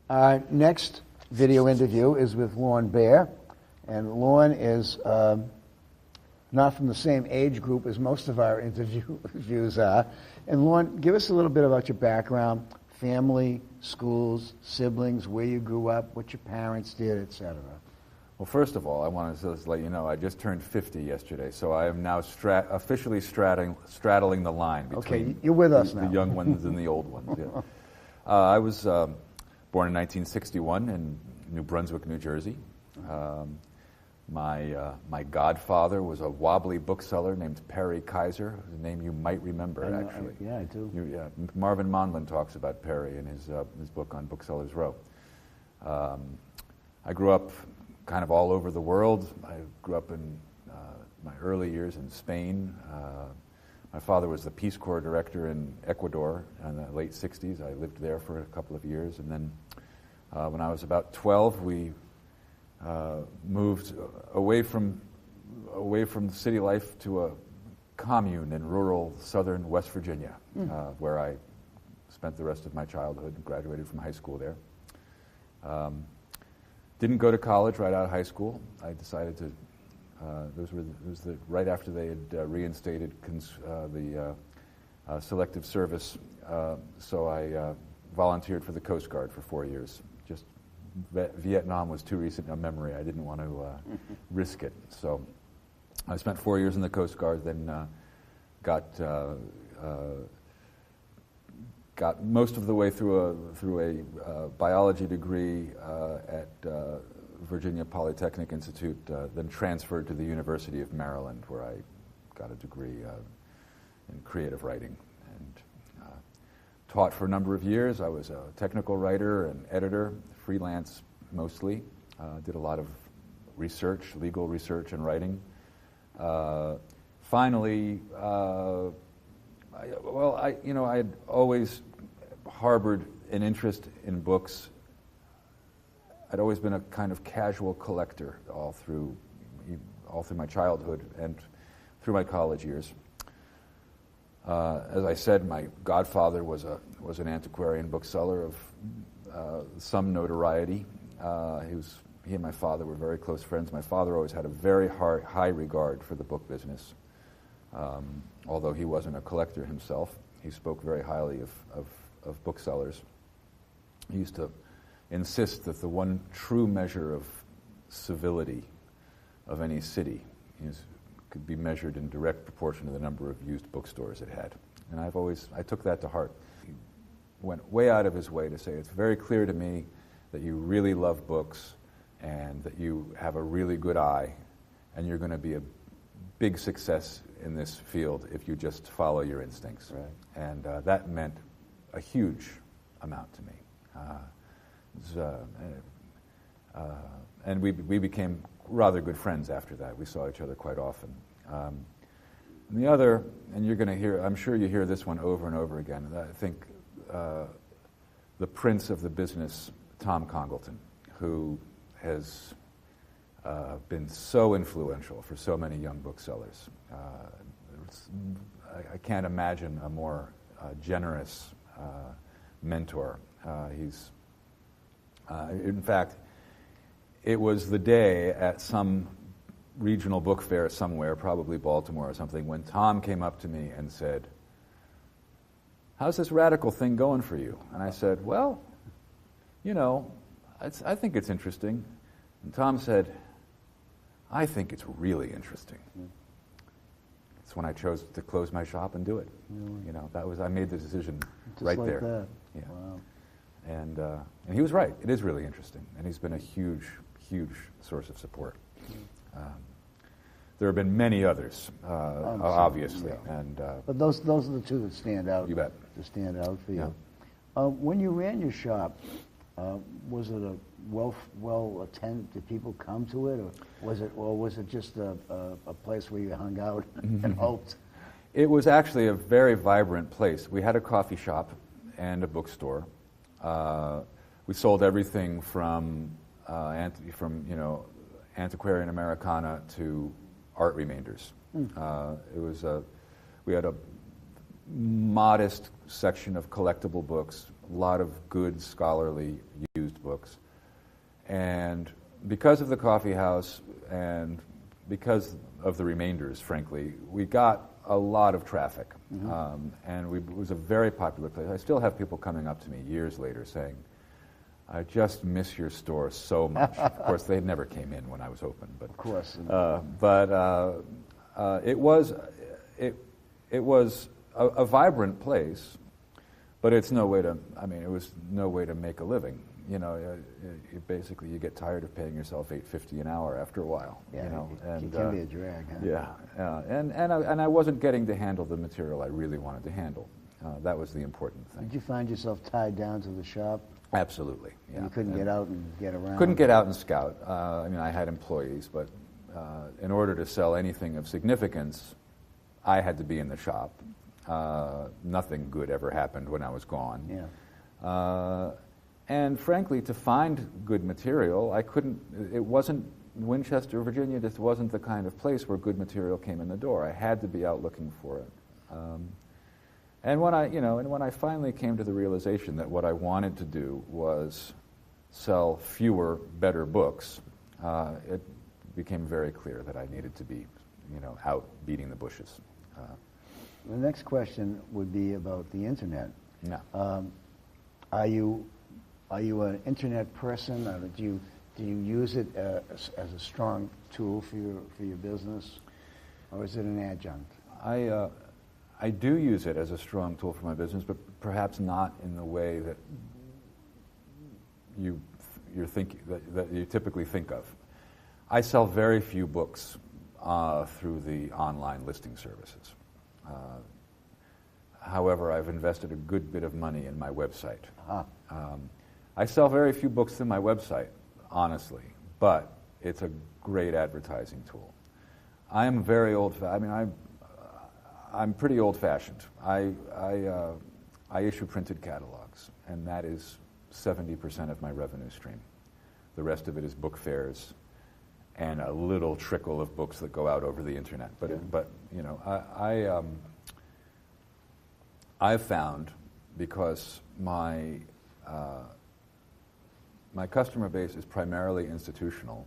Our next video interview is with Lorne Bair, and Lorne is not from the same age group as most of our interviews are. And Lorne, give us a little bit about your background, family, schools, siblings, where you grew up, what your parents did, etc. Well, first of all, I wanted to just let you know I just turned 50 yesterday, so I am now officially straddling the line between you're with us now. The young ones and the old ones. Yeah. I was born in 1961 in New Brunswick, New Jersey. My godfather was a wobbly bookseller named Perry Kaiser, a name you might remember, actually. Yeah, I do. Marvin Monlin talks about Perry in his book on Booksellers Row. I grew up kind of all over the world. I grew up in my early years in Spain. My father was the Peace Corps director in Ecuador in the late 60s. I lived there for a couple of years. And then when I was about 12, we moved away from city life to a commune in rural southern West Virginia, where I spent the rest of my childhood and graduated from high school there. Didn't go to college right out of high school. I decided to. It was right after they had reinstated the selective service, so I volunteered for the Coast Guard for 4 years. Just Vietnam was too recent a memory. I didn't want to risk it, so I spent 4 years in the Coast Guard. Then got most of the way through a biology degree at Virginia Polytechnic Institute, then transferred to the University of Maryland, where I got a degree in creative writing and taught for a number of years. I was a technical writer and editor, freelance mostly. Did a lot of research, legal research and writing. Finally, I had always harbored an interest in books. I'd always been a kind of casual collector all through my childhood and through my college years. As I said, my godfather was an antiquarian bookseller of some notoriety. He and my father were very close friends. My father always had a very high regard for the book business. Although he wasn't a collector himself, he spoke very highly of booksellers. He used to insist that the one true measure of civility of any city could be measured in direct proportion to the number of used bookstores it had. And I took that to heart. He went way out of his way to say, it's very clear to me that you really love books and that you have a really good eye and you're going to be a big success in this field if you just follow your instincts. Right. And that meant a huge amount to me. And we became rather good friends after that. We saw each other quite often. And the other, and you're going to hear, I'm sure you hear this one over and over again, I think the prince of the business, Tom Congleton, who has been so influential for so many young booksellers. I can't imagine a more generous mentor. In fact, it was the day at some regional book fair somewhere, probably Baltimore or something, when Tom came up to me and said, "How's this radical thing going for you?" And I said, "Well, I think it's interesting." And Tom said, "I think it's really interesting." It's when I chose to close my shop and do it. Really? I made the decision just right like there. That. Yeah. Wow. And he was right. It is really interesting, and he's been a huge source of support. There have been many others, obviously, yeah. and but those are the two that stand out. You bet. That stand out for you. Yeah. When you ran your shop, was it a well attended? Did people come to it, or was it just a place where you hung out and hoped? It was actually a very vibrant place. We had a coffee shop and a bookstore. We sold everything from antiquarian Americana to art remainders. We had a modest section of collectible books, a lot of good scholarly used books. And because of the coffee house and because of the remainders, frankly, we got a lot of traffic. And it was a very popular place. I still have people coming up to me years later saying, I just miss your store so much. Of course, they never came in when I was open. But, of course. It was a vibrant place, but it's no way to, it was no way to make a living. You know, basically you get tired of paying yourself $8.50 an hour after a while. Yeah, you know, it can be a drag. Huh? Yeah, and I wasn't getting to handle the material I really wanted to handle. That was the important thing. Did you find yourself tied down to the shop? Absolutely. Yeah. You couldn't get out and get around? Couldn't get out and scout. I had employees, but in order to sell anything of significance, I had to be in the shop. Nothing good ever happened when I was gone. Yeah. And frankly, to find good material, it wasn't, Winchester, Virginia just wasn't the kind of place where good material came in the door. I had to be out looking for it. And when I finally came to the realization that what I wanted to do was sell fewer, better books, it became very clear that I needed to be, out beating the bushes. The next question would be about the internet. Yeah. Are you an internet person? Or do you use it as a strong tool for your business, or is it an adjunct? I do use it as a strong tool for my business, but perhaps not in the way that you're thinking that you typically think of. I sell very few books through the online listing services. However, I've invested a good bit of money in my website. I sell very few books through my website, honestly, but it's a great advertising tool. I am very I'm pretty old-fashioned. I issue printed catalogs, and that is 70% of my revenue stream. The rest of it is book fairs and a little trickle of books that go out over the internet. But I've found, because my customer base is primarily institutional,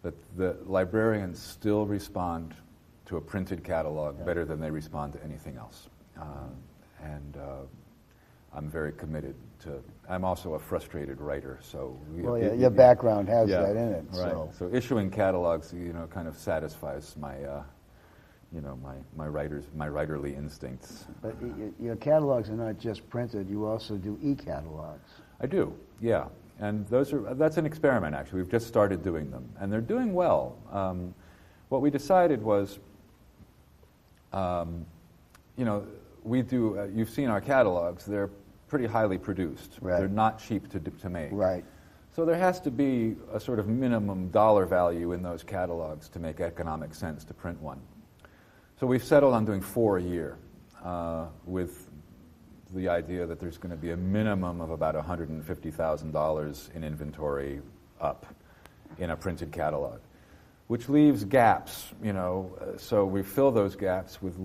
that the librarians still respond to a printed catalog better than they respond to anything else. I'm very committed to, I'm also a frustrated writer, so... your background has that in it. Right. So issuing catalogs, kind of satisfies my, my writerly instincts. But your catalogs are not just printed, you also do e-catalogs. I do, yeah. And that's an experiment, actually. We've just started doing them, and they're doing well. What we decided was, we do, you've seen our catalogs, they're pretty highly produced. Right. They're not cheap to make. Right. So there has to be a sort of minimum dollar value in those catalogs to make economic sense to print one. So we've settled on doing 4 a year, with the idea that there's going to be a minimum of about $150,000 in inventory up in a printed catalog, which leaves gaps, so we fill those gaps with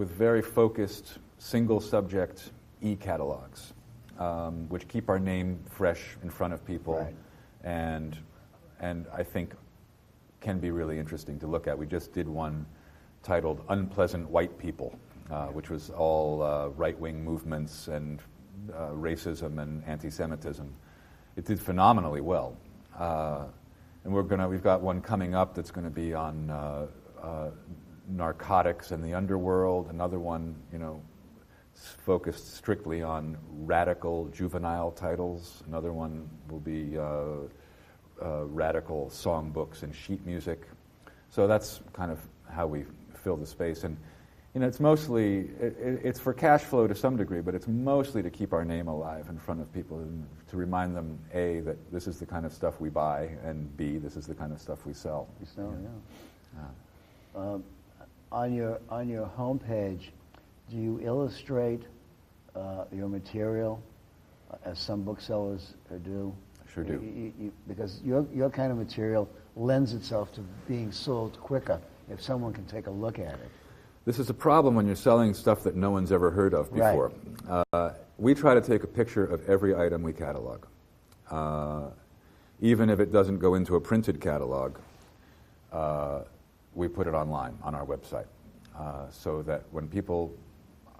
very focused, single subject e-catalogs, which keep our name fresh in front of people, right. and I think can be really interesting to look at. We just did one titled Unpleasant White People, which was all right-wing movements and racism and anti-Semitism. It did phenomenally well. And we've got one coming up that's going to be on narcotics and the underworld, another one, focused strictly on radical juvenile titles. Another one will be radical songbooks and sheet music. So that's kind of how we fill the space. And it's mostly, it's for cash flow to some degree, but it's mostly to keep our name alive in front of people and to remind them, A, that this is the kind of stuff we buy, and B, this is the kind of stuff we sell. You sell, yeah. On your homepage, do you illustrate your material as some booksellers do? Sure do. Because your kind of material lends itself to being sold quicker if someone can take a look at it. This is a problem when you're selling stuff that no one's ever heard of before. Right. We try to take a picture of every item we catalog. Even if it doesn't go into a printed catalog, we put it online on our website, so that when people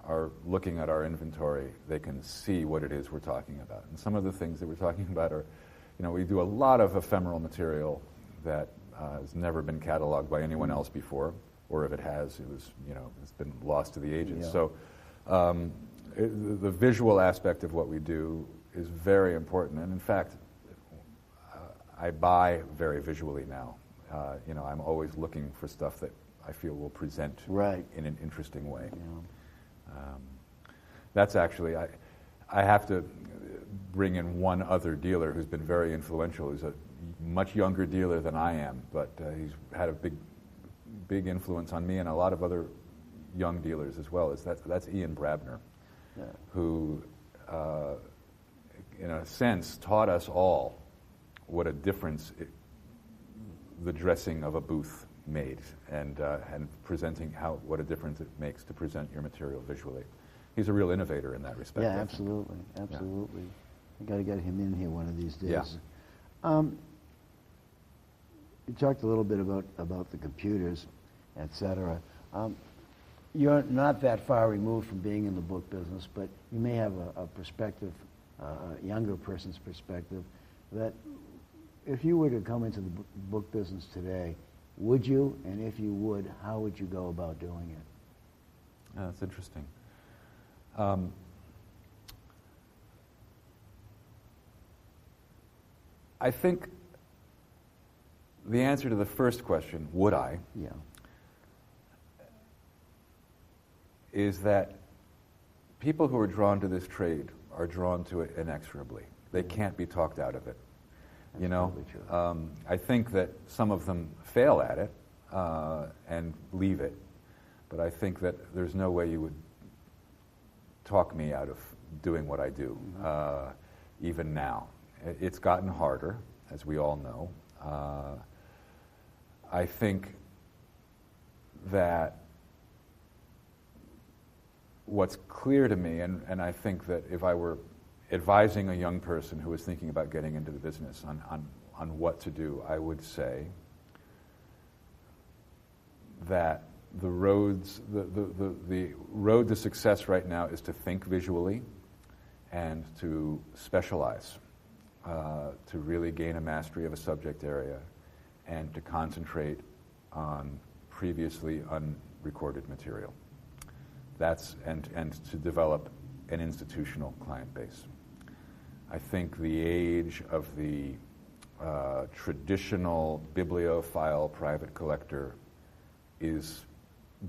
are looking at our inventory, they can see what it is we're talking about. And some of the things that we're talking about are, we do a lot of ephemeral material that has never been cataloged by anyone else before, or if it has, it's been lost to the ages. Yeah. So the visual aspect of what we do is very important. And in fact, I buy very visually now. I'm always looking for stuff that I feel will present right. in an interesting way. Yeah. That's actually, I have to bring in one other dealer who's been very influential. He's a much younger dealer than I am, but he's had a big influence on me and a lot of other young dealers as well. That's Ian Brabner, Yeah. who, in a sense, taught us all what a difference the dressing of a booth made, and presenting what a difference it makes to present your material visually. He's a real innovator in that respect. Yeah, I think. absolutely. I got to get him in here one of these days. Yeah. You talked a little bit about the computers, etc. You're not that far removed from being in the book business, but you may have a perspective, a younger person's perspective, that if you were to come into the book business today, would you? And if you would, how would you go about doing it? That's interesting. I think the answer to the first question, would I, Yeah. is that people who are drawn to this trade are drawn to it inexorably. They can't be talked out of it. That's probably true. I think that some of them fail at it and leave it, but I think that there's no way you would talk me out of doing what I do, even now. It's gotten harder, as we all know. I think that what's clear to me, and I think that if I were advising a young person who was thinking about getting into the business on what to do, I would say that the road to success right now is to think visually and to specialize, to really gain a mastery of a subject area and to concentrate on previously unrecorded material. And to develop an institutional client base. I think the age of the traditional bibliophile private collector is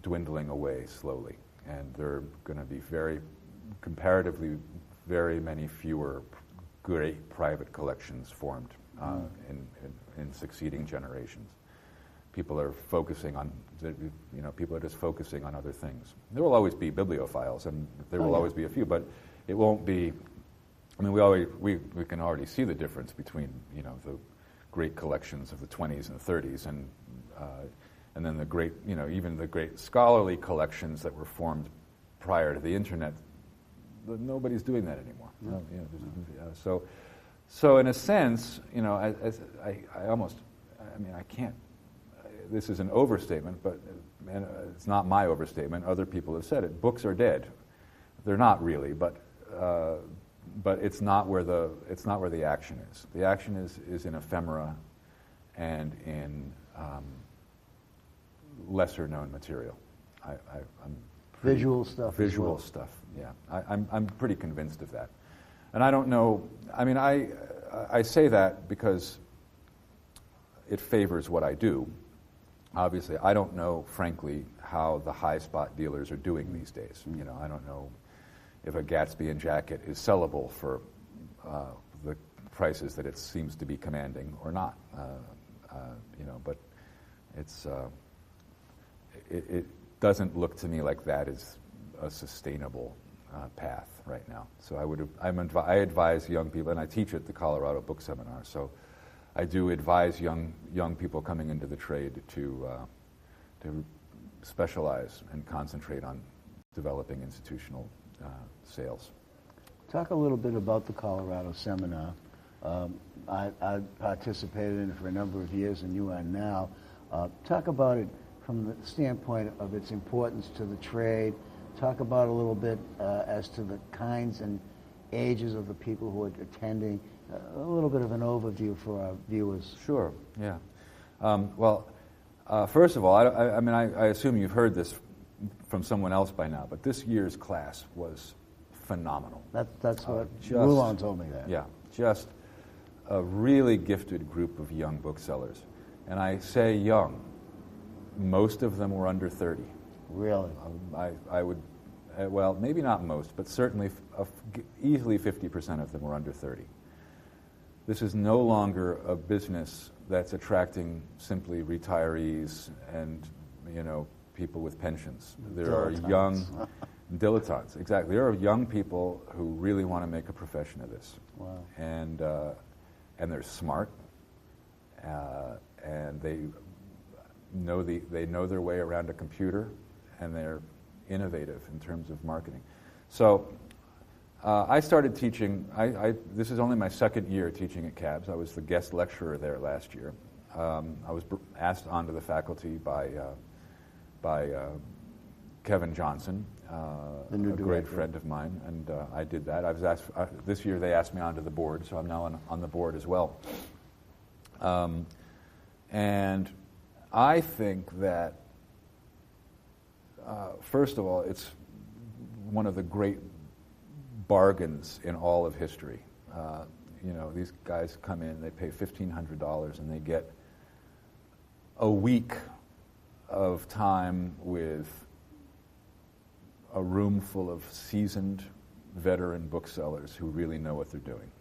dwindling away slowly, and there are going to be comparatively very many fewer great private collections formed in succeeding generations. People are focusing on, people are just focusing on other things. There will always be bibliophiles, and there will always be a few, but it won't be. I mean, we can already see the difference between the great collections of the 20s and 30s, and then the great, even the great scholarly collections that were formed prior to the internet. Nobody's doing that anymore. So in a sense, I can't. This is an overstatement, but it's not my overstatement. Other people have said it. Books are dead. They're not really, but it's not where the action is. The action is in ephemera and in lesser known material. Visual stuff. Visual stuff. Yeah, I'm pretty convinced of that. And I don't know. I mean, I say that because it favors what I do. Obviously, I don't know, frankly, how the high spot dealers are doing these days. I don't know if a Gatsby and jacket is sellable for the prices that it seems to be commanding or not. But it doesn't look to me like that is a sustainable path right now. So I advise young people, and I teach at the Colorado Book Seminar. So I do advise young people coming into the trade to specialize and concentrate on developing institutional sales. Talk a little bit about the Colorado seminar. I participated in it for a number of years, and you are now. Talk about it from the standpoint of its importance to the trade. Talk about a little bit as to the kinds and ages of the people who are attending. A little bit of an overview for our viewers. Sure, yeah. First of all, I assume you've heard this from someone else by now, but this year's class was phenomenal. That's what Rulon told me that. Yeah, just a really gifted group of young booksellers. And I say young. Most of them were under 30. Really? I would, well, maybe not most, but certainly easily 50% of them were under 30. This is no longer a business that's attracting simply retirees and, people with pensions. There are young dilettantes, exactly. There are young people who really want to make a profession of this. Wow. And they're smart, and they know their way around a computer, and they're innovative in terms of marketing. So I started teaching. This is only my second year teaching at CABS. I was the guest lecturer there last year. I was asked onto the faculty by Kevin Johnson, a great friend of mine, and I did that. I was asked this year. They asked me onto the board, so I'm now on the board as well. And I think that first of all, it's one of the great bargains in all of history. These guys come in, they pay $1,500, and they get a week of time with a room full of seasoned veteran booksellers who really know what they're doing.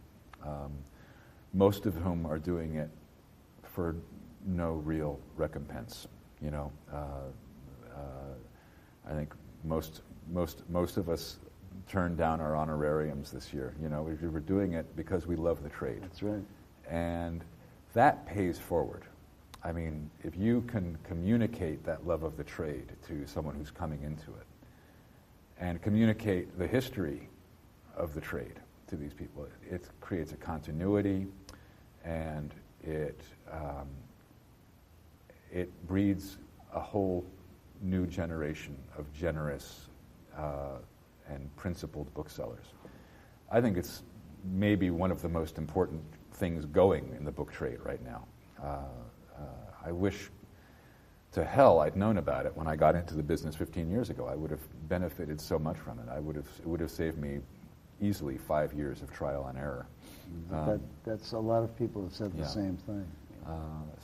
Most of whom are doing it for no real recompense. I think most of us turned down our honorariums this year. We were doing it because we love the trade. That's right. And that pays forward. I mean, if you can communicate that love of the trade to someone who's coming into it, and communicate the history of the trade to these people, it creates a continuity, and it breeds a whole new generation of generous and principled booksellers. I think it's maybe one of the most important things going in the book trade right now. I wish to hell I'd known about it when I got into the business 15 years ago. I would have benefited so much from it. It would have saved me easily 5 years of trial and error. That's a lot of people have said the same thing.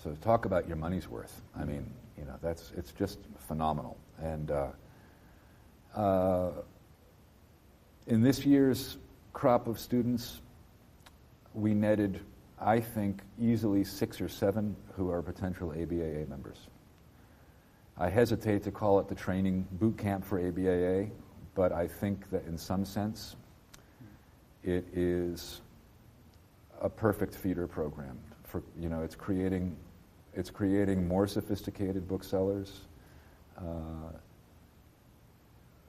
So talk about your money's worth. I mean, it's just phenomenal. And in this year's crop of students, we netted, I think, easily 6 or 7 who are potential ABAA members. I hesitate to call it the training boot camp for ABAA, but I think that in some sense it is a perfect feeder program for, it's creating more sophisticated booksellers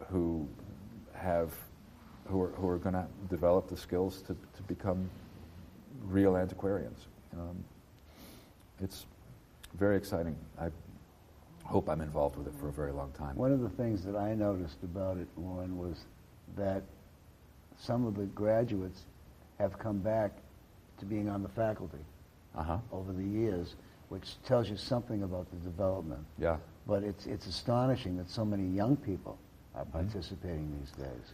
who are going to develop the skills to become real antiquarians. It's very exciting. I hope I'm involved with it for a very long time. One of the things that I noticed about it, Lorne, was that some of the graduates have come back to being on the faculty over the years, which tells you something about the development. Yeah. But it's astonishing that so many young people are participating these days.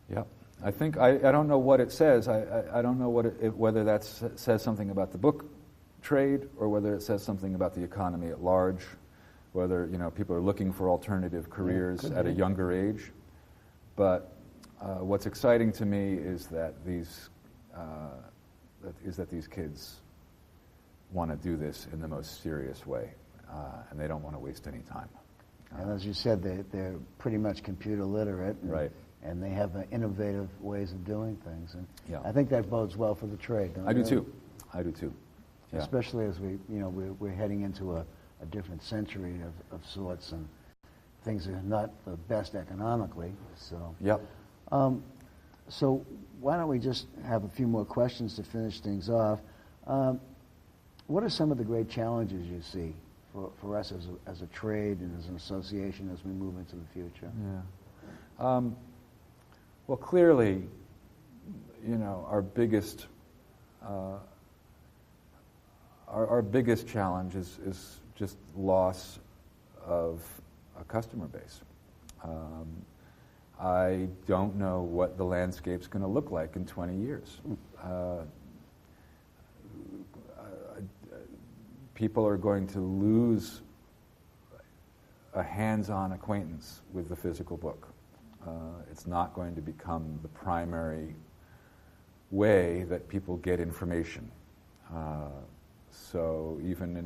Yeah. I think, I don't know what it says. I don't know whether that says something about the book trade or whether it says something about the economy at large, whether people are looking for alternative careers at a younger age. But what's exciting to me is that these kids want to do this in the most serious way, and they don't want to waste any time. And as you said, they're pretty much computer literate. Right. And they have innovative ways of doing things. And Yeah. I think that bodes well for the trade, don't you? I do too. Yeah. Especially as we're heading into a different century of sorts. And things are not the best economically. So, Yep. so why don't we just have a few more questions to finish things off? What are some of the great challenges you see for us as a trade and as an association as we move into the future? Yeah. Well, clearly, our biggest challenge is just loss of a customer base. I don't know what the landscape's going to look like in 20 years. People are going to lose a hands-on acquaintance with the physical book. It's not going to become the primary way that people get information. So even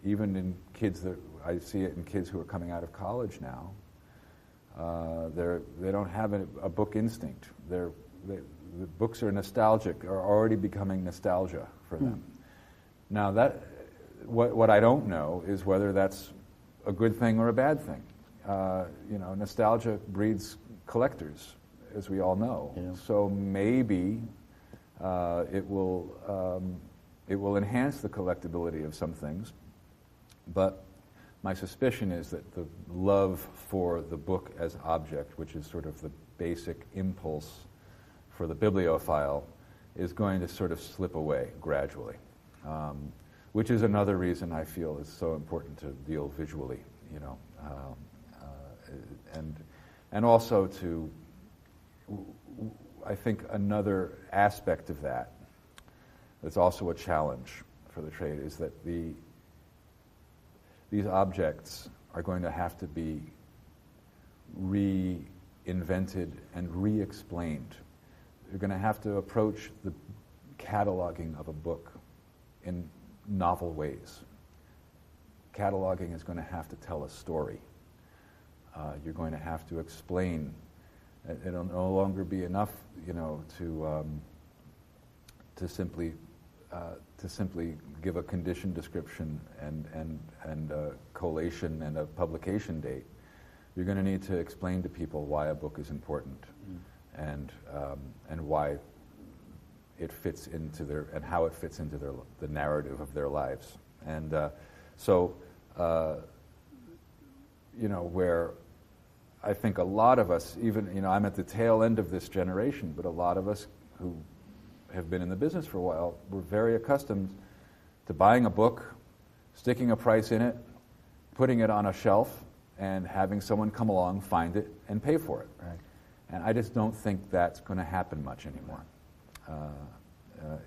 in kids that I see it in kids who are coming out of college now, they don't have a book instinct. The books are nostalgic, are already becoming nostalgia for them. Now what I don't know is whether that's a good thing or a bad thing. Nostalgia breeds collectors, as we all know. Yeah. So maybe it will enhance the collectability of some things, but my suspicion is that the love for the book as object, which is sort of the basic impulse for the bibliophile, is going to sort of slip away gradually, which is another reason I feel it's so important to deal visually, and also to, I think another aspect of that that's also a challenge for the trade is that these objects are going to have to be reinvented and re-explained. You're going to have to approach the cataloging of a book in novel ways. Cataloging is going to have to tell a story. You're going to have to explain. It'll no longer be enough, to simply give a condition description and a collation and a publication date. You're going to need to explain to people why a book is important, and why it fits into and how it fits into the narrative of their lives. And where I think a lot of us, even, I'm at the tail end of this generation, but a lot of us who have been in the business for a while, we're very accustomed to buying a book, sticking a price in it, putting it on a shelf, and having someone come along, find it, and pay for it. Right. And I just don't think that's going to happen much anymore.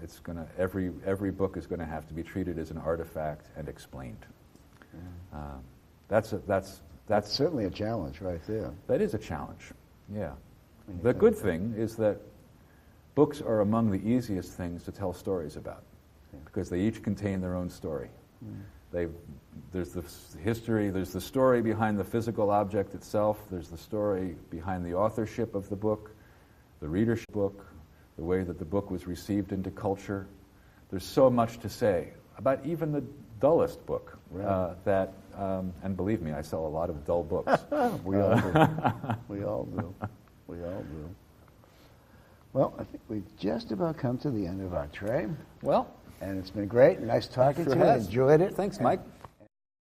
It's going to every book is going to have to be treated as an artifact and explained. That's certainly a challenge right there. That is a challenge. Yeah. The good thing is that books are among the easiest things to tell stories about, because they each contain their own story. There's the history, there's the story behind the physical object itself, there's the story behind the authorship of the book, the readership book, the way that the book was received into culture. There's so much to say about even the dullest book. Right. And believe me, I sell a lot of dull books. We all do. We all do. We all do. Well, I think we've just about come to the end of our tray. Well, and it's been great. Nice talking sure to you. I enjoyed it. Thanks, Mike.